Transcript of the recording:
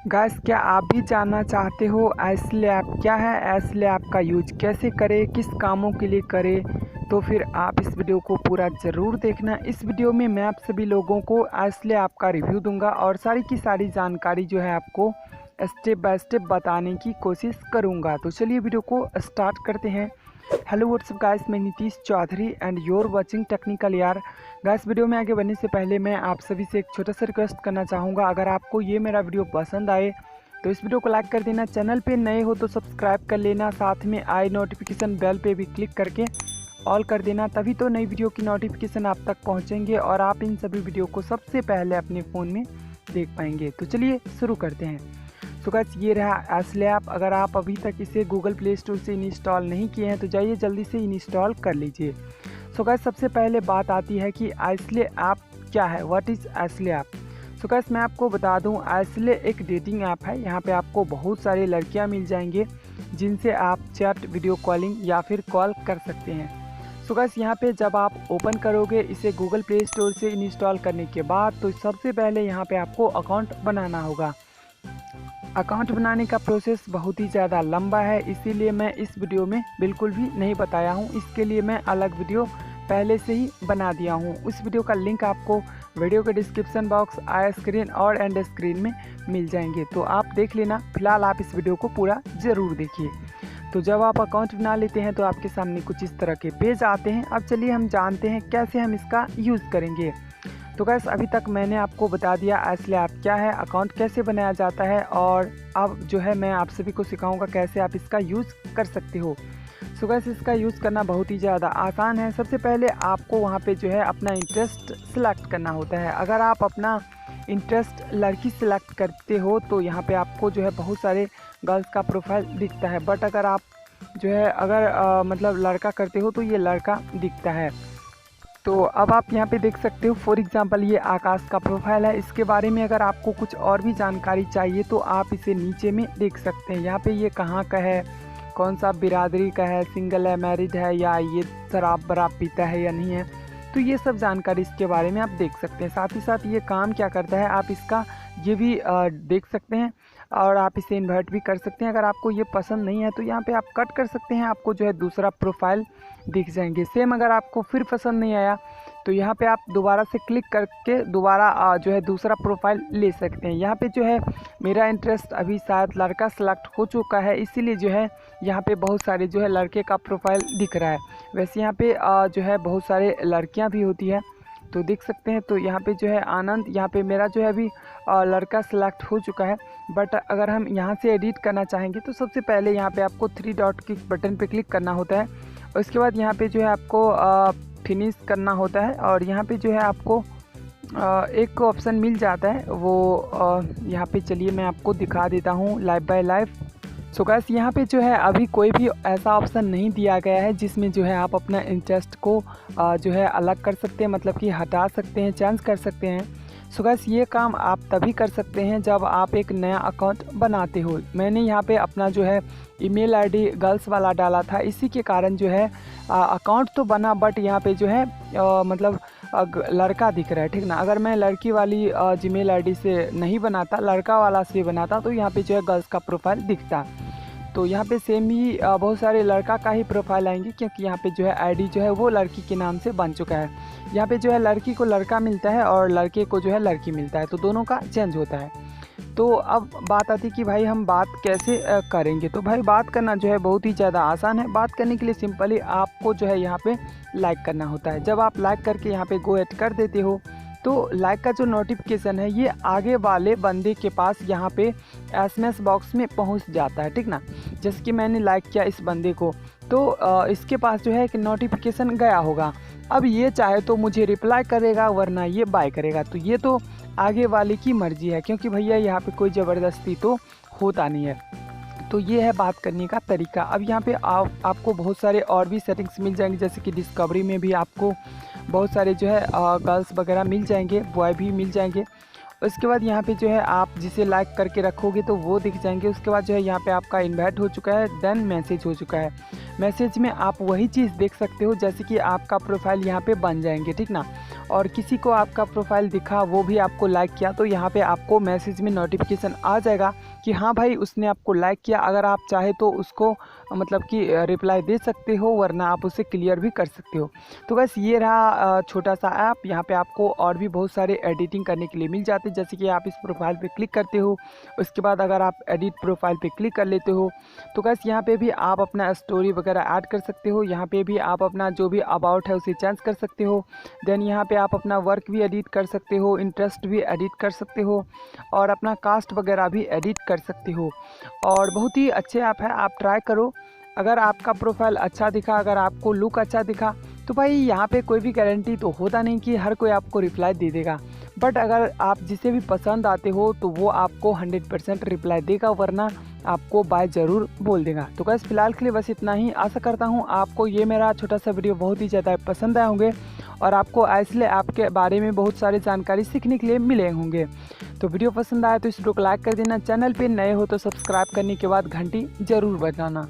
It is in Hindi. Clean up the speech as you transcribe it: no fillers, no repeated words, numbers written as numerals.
गाइस, क्या आप भी जानना चाहते हो इसलिए ऐप क्या है, इसलिए ऐप का यूज कैसे करें, किस कामों के लिए करें? तो फिर आप इस वीडियो को पूरा ज़रूर देखना। इस वीडियो में मैं आप सभी लोगों को इसलिए ऐप का रिव्यू दूंगा और सारी की सारी जानकारी जो है आपको स्टेप बाय स्टेप बताने की कोशिश करूंगा। तो चलिए वीडियो को स्टार्ट करते हैं। हेलो व्हाट्सअप गाइस, मैं Nitish Chaudhary and you're watching technical यार। गाइस, वीडियो में आगे बढ़ने से पहले मैं आप सभी से एक छोटा सा रिक्वेस्ट करना चाहूँगा। अगर आपको ये मेरा वीडियो पसंद आए तो इस वीडियो को लाइक कर देना, चैनल पे नए हो तो सब्सक्राइब कर लेना, साथ में आई नोटिफिकेशन बेल पे भी क्लिक करके ऑल कर देना, तभी तो नई वीडियो की नोटिफिकेशन आप तक पहुँचेंगे और आप इन सभी वीडियो को सबसे पहले अपने फ़ोन में देख पाएंगे। तो चलिए शुरू करते हैं। तो गाइस, ये रहा इसलिए ऐप। अगर आप अभी तक इसे गूगल प्ले स्टोर से इंस्टॉल नहीं किए हैं तो जाइए जल्दी से इंस्टॉल कर लीजिए। सो गाइस, सबसे पहले बात आती है कि इसलिए ऐप क्या है, व्हाट इज़ इसलिए ऐप। सो गाइस, मैं आपको बता दूं, इसलिए एक डेटिंग ऐप है। यहाँ पे आपको बहुत सारी लड़कियाँ मिल जाएंगे जिनसे आप चैट, वीडियो कॉलिंग या फिर कॉल कर सकते हैं। सो गाइस, यहाँ पे जब आप ओपन करोगे इसे गूगल प्ले स्टोर से इंस्टॉल करने के बाद, तो सबसे पहले यहाँ पे आपको अकाउंट बनाना होगा। अकाउंट बनाने का प्रोसेस बहुत ही ज़्यादा लंबा है, इसीलिए मैं इस वीडियो में बिल्कुल भी नहीं बताया हूँ। इसके लिए मैं अलग वीडियो पहले से ही बना दिया हूँ। उस वीडियो का लिंक आपको वीडियो के डिस्क्रिप्शन बॉक्स, आई स्क्रीन और एंड स्क्रीन में मिल जाएंगे, तो आप देख लेना। फिलहाल आप इस वीडियो को पूरा ज़रूर देखिए। तो जब आप अकाउंट बना लेते हैं तो आपके सामने कुछ इस तरह के पेज आते हैं। अब चलिए हम जानते हैं कैसे हम इसका यूज़ करेंगे। तो गाइस, अभी तक मैंने आपको बता दिया इसलिए ऐप क्या है, अकाउंट कैसे बनाया जाता है, और अब जो है मैं आप सभी को सिखाऊंगा कैसे आप इसका यूज़ कर सकते हो। सो गाइस, इसका यूज़ करना बहुत ही ज़्यादा आसान है। सबसे पहले आपको वहाँ पे जो है अपना इंटरेस्ट सिलेक्ट करना होता है। अगर आप अपना इंटरेस्ट लड़की सिलेक्ट करते हो तो यहाँ पे आपको जो है बहुत सारे गर्ल्स का प्रोफाइल दिखता है, बट अगर आप जो है मतलब लड़का करते हो तो ये लड़का दिखता है। तो अब आप यहाँ पे देख सकते हो, फॉर एग्जांपल ये आकाश का प्रोफाइल है। इसके बारे में अगर आपको कुछ और भी जानकारी चाहिए तो आप इसे नीचे में देख सकते हैं। यहाँ पे ये कहाँ का है, कौन सा बिरादरी का है, सिंगल है, मैरिड है, या ये शराब वराब पीता है या नहीं है, तो ये सब जानकारी इसके बारे में आप देख सकते हैं। साथ ही साथ ये काम क्या करता है आप इसका ये भी देख सकते हैं और आप इसे इन्वर्ट भी कर सकते हैं। अगर आपको ये पसंद नहीं है तो यहाँ पे आप कट कर सकते हैं, आपको जो है दूसरा प्रोफाइल दिख जाएंगे। सेम अगर आपको फिर पसंद नहीं आया तो यहाँ पे आप दोबारा से क्लिक करके दोबारा जो है दूसरा प्रोफाइल ले सकते हैं। यहाँ पे जो है मेरा इंटरेस्ट अभी शायद लड़का सेलेक्ट हो चुका है, इसीलिए जो है यहाँ पे बहुत सारे जो है लड़के का प्रोफाइल दिख रहा है। वैसे यहाँ पे जो है बहुत सारे लड़कियाँ भी होती है, तो देख सकते हैं। तो यहाँ पे जो है आनंद, यहाँ पे मेरा जो है अभी लड़का सेलेक्ट हो चुका है, बट अगर हम यहाँ से एडिट करना चाहेंगे तो सबसे पहले यहाँ पे आपको 3 डॉट के बटन पे क्लिक करना होता है। और उसके बाद यहाँ पे जो है आपको फिनिश करना होता है, और यहाँ पे जो है आपको एक ऑप्शन मिल जाता है, वो यहाँ पे चलिए मैं आपको दिखा देता हूँ, live bye live. So guys, यहाँ पे जो है अभी कोई भी ऐसा ऑप्शन नहीं दिया गया है जिसमें जो है आप अपना इंटरेस्ट को जो है अलग कर सकते हैं, मतलब कि हटा सकते हैं, चेंज कर सकते हैं। सो गाइस, ये काम आप तभी कर सकते हैं जब आप एक नया अकाउंट बनाते हो। मैंने यहाँ पे अपना जो है ईमेल आईडी गर्ल्स वाला डाला था, इसी के कारण जो है अकाउंट तो बना, बट यहाँ पे जो है मतलब लड़का दिख रहा है, ठीक ना। अगर मैं लड़की वाली जीमेल आईडी से नहीं बनाता, लड़का वाला से बनाता, तो यहाँ पे जो है गर्ल्स का प्रोफाइल दिखता। तो यहाँ पे सेम ही बहुत सारे लड़का का ही प्रोफाइल आएंगे, क्योंकि यहाँ पे जो है आईडी जो है वो लड़की के नाम से बन चुका है। यहाँ पे जो है लड़की को लड़का मिलता है और लड़के को जो है लड़की मिलता है, तो दोनों का चेंज होता है। तो अब बात आती कि भाई हम बात कैसे करेंगे। तो भाई बात करना जो है बहुत ही ज़्यादा आसान है। बात करने के लिए सिंपली आपको जो है यहाँ पे लाइक करना होता है। जब आप लाइक करके यहाँ पे गो ऐड कर देते हो तो लाइक का जो नोटिफिकेशन है ये आगे वाले बंदे के पास यहाँ पे एसएमएस बॉक्स में पहुँच जाता है, ठीक ना। जैसे कि मैंने लाइक किया इस बंदे को, तो इसके पास जो है एक नोटिफिकेशन गया होगा। अब ये चाहे तो मुझे रिप्लाई करेगा, वरना ये बाय करेगा। तो ये तो आगे वाले की मर्जी है, क्योंकि भैया यहाँ पे कोई ज़बरदस्ती तो होता नहीं है। तो ये है बात करने का तरीका। अब यहाँ पे आपको बहुत सारे और भी सेटिंग्स मिल जाएंगे, जैसे कि डिस्कवरी में भी आपको बहुत सारे जो है गर्ल्स वगैरह मिल जाएंगे, बॉय भी मिल जाएंगे। उसके बाद यहाँ पे जो है आप जिसे लाइक करके रखोगे तो वो दिख जाएंगे। उसके बाद जो है यहाँ पे आपका इन्वाइट हो चुका है, देन मैसेज हो चुका है। मैसेज में आप वही चीज़ देख सकते हो जैसे कि आपका प्रोफाइल यहाँ पे बन जाएंगे, ठीक ना। और किसी को आपका प्रोफाइल दिखा, वो भी आपको लाइक किया, तो यहाँ पे आपको मैसेज में नोटिफिकेशन आ जाएगा कि हाँ भाई उसने आपको लाइक किया। अगर आप चाहे तो उसको मतलब कि रिप्लाई दे सकते हो, वरना आप उसे क्लियर भी कर सकते हो। तो बस ये रहा छोटा सा ऐप। यहाँ पे आपको और भी बहुत सारे एडिटिंग करने के लिए मिल जाते हैं। जैसे कि आप इस प्रोफाइल पे क्लिक करते हो, उसके बाद अगर आप एडिट प्रोफाइल पे क्लिक कर लेते हो तो बस यहाँ पे भी आप अपना स्टोरी वगैरह ऐड कर सकते हो। यहाँ पे भी आप अपना जो भी अबाउट है उसे चेंज कर सकते हो। देन यहाँ पे आप अपना वर्क भी एडिट कर सकते हो, इंटरेस्ट भी एडिट कर सकते हो और अपना कास्ट वगैरह भी एडिट कर सकते हो। और बहुत ही अच्छे ऐप है, आप ट्राई करो। अगर आपका प्रोफाइल अच्छा दिखा, अगर आपको लुक अच्छा दिखा, तो भाई यहाँ पे कोई भी गारंटी तो होता नहीं कि हर कोई आपको रिप्लाई दे देगा। बट अगर आप जिसे भी पसंद आते हो तो वो आपको 100% रिप्लाई देगा, वरना आपको बाय ज़रूर बोल देगा। तो गाइस फिलहाल के लिए बस इतना ही। आशा करता हूँ आपको ये मेरा छोटा सा वीडियो बहुत ही ज़्यादा पसंद आए होंगे और आपको इसलिए आपके बारे में बहुत सारी जानकारी सीखने के लिए मिले होंगे। तो वीडियो पसंद आया तो इस वीडियो को लाइक कर देना, चैनल पे नए हो तो सब्सक्राइब करने के बाद घंटी ज़रूर बजाना।